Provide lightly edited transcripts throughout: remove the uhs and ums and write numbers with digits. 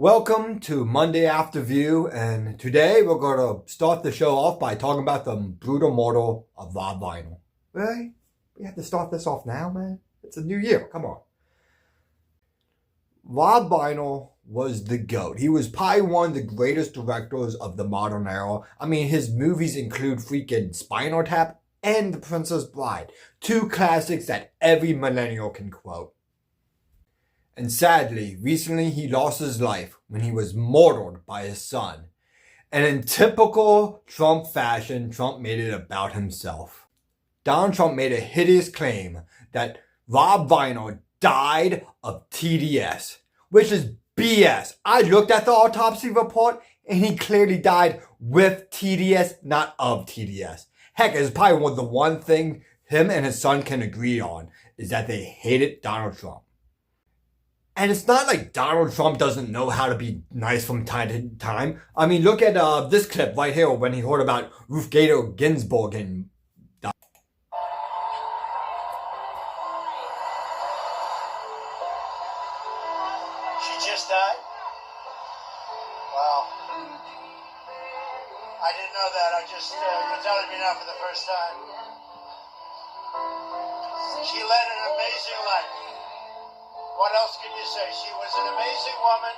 Welcome to Monday Afterview, and today we're going to start the show off by talking about the brutal murder of Rob Reiner. Really? We have to start this off now, man? It's a new year, come on. Rob Reiner was the GOAT. He was probably one of the greatest directors of the modern era. I mean, his movies include freaking Spinal Tap and The Princess Bride. Two classics that every millennial can quote. And sadly, recently he lost his life when he was murdered by his son. And in typical Trump fashion, Trump made it about himself. Donald Trump made a hideous claim that Rob Reiner died of TDS, which is BS. I looked at the autopsy report and he clearly died with TDS, not of TDS. Heck, it's probably the one thing him and his son can agree on is that they hated Donald Trump. And it's not like Donald Trump doesn't know how to be nice from time to time. I mean, look at this clip right here when he heard about Ruth Bader Ginsburg and... She just died? Wow. I didn't know that. You're telling me now for the first time. She led an amazing life. What else can you say? She was an amazing woman.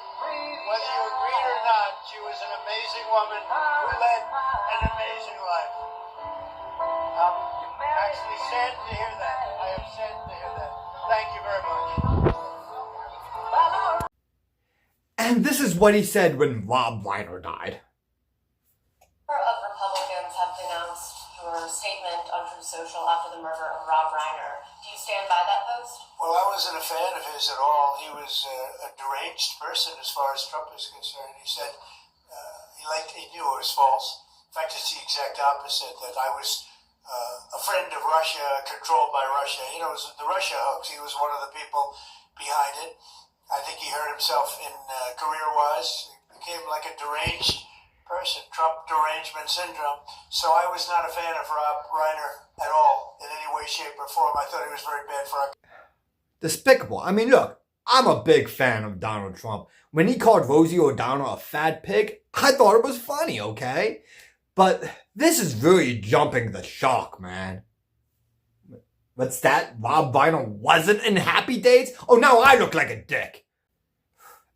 Whether you agreed or not, she was an amazing woman who led an amazing life. I'm actually saddened to hear that. I am saddened to hear that. Thank you very much. And this is what he said when Rob Reiner died. A number of Republicans have denounced your statement on Truth Social after the murder of Rob Reiner. Do you stand by that post? Well, I wasn't a fan of his at all. He was a deranged person as far as Trump is concerned. He said he knew it was false. In fact, it's the exact opposite, that I was a friend of Russia, controlled by Russia. You know, it was the Russia hoax. He was one of the people behind it. I think he hurt himself in career-wise. He became like a deranged person, Trump derangement syndrome. So I was not a fan of Rob Reiner at all, in any way, shape, or form. I thought he was very bad for our... Despicable. I mean, look, I'm a big fan of Donald Trump. When he called Rosie O'Donnell a fat pig, I thought it was funny, okay? But this is really jumping the shark, man. What's that? Rob Reiner wasn't in Happy Days? Oh, now I look like a dick.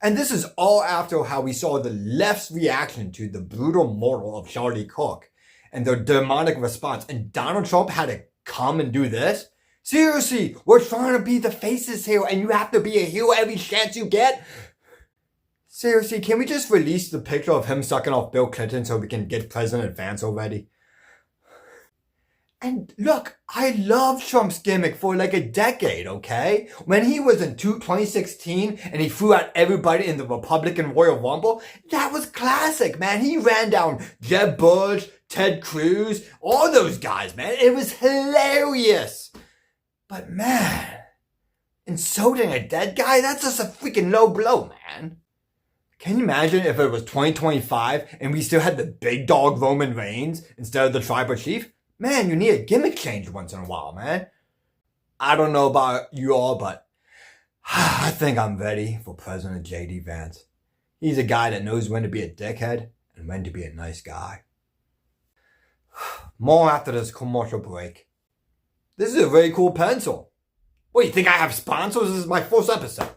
And this is all after how we saw the left's reaction to the brutal murder of Charlie Kirk and their demonic response. And Donald Trump had to come and do this? Seriously, we're trying to be the faces here and you have to be a hero every chance you get? Seriously, can we just release the picture of him sucking off Bill Clinton so we can get President Vance already? And look, I loved Trump's gimmick for like a decade, okay? When he was in 2016 and he threw out everybody in the Republican Royal Rumble, that was classic, man. He ran down Jeb Bush, Ted Cruz, all those guys, man. It was hilarious. But man, insulting a dead guy, that's just a freaking low blow, man. Can you imagine if it was 2025 and we still had the big dog Roman Reigns instead of the tribal chief? Man, you need a gimmick change once in a while, man. I don't know about you all, but I think I'm ready for President J.D. Vance. He's a guy that knows when to be a dickhead and when to be a nice guy. More after this commercial break. This is a very cool pencil. What, you think I have sponsors? This is my first episode.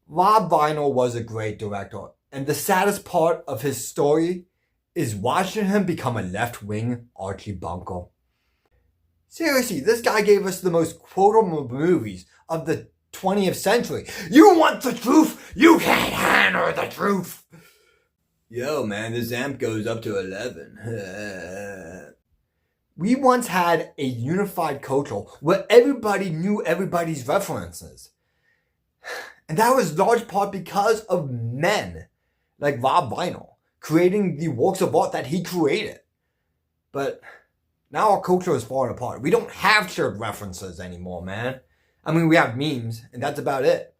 Rob Reiner was a great director, and the saddest part of his story is watching him become a left-wing Archie Bunker. Seriously, this guy gave us the most quotable movies of the 20th century. You want the truth? You can't handle the truth! Yo, man, this amp goes up to 11. We once had a unified culture where everybody knew everybody's references. And that was large part because of men like Rob Reiner creating the works of art that he created. But now our culture is falling apart. We don't have shared references anymore, man. I mean, we have memes, and that's about it.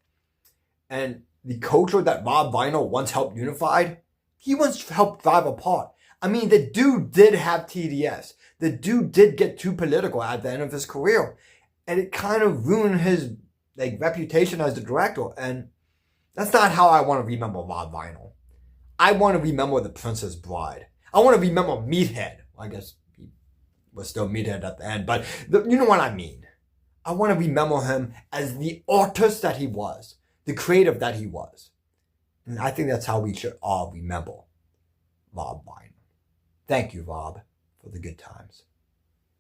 And the culture that Rob Reiner once helped unify, he once helped drive apart. I mean, the dude did have TDS. The dude did get too political at the end of his career. And it kind of ruined his reputation as a director. And That's not how I want to remember Rob Reiner. I want to remember The Princess Bride. I want to remember Meathead. I guess he was still Meathead at the end, but you know what I mean. I want to remember him as the artist that he was, the creative that he was. And I think that's how we should all remember Rob Reiner. Thank you, Rob, for the good times.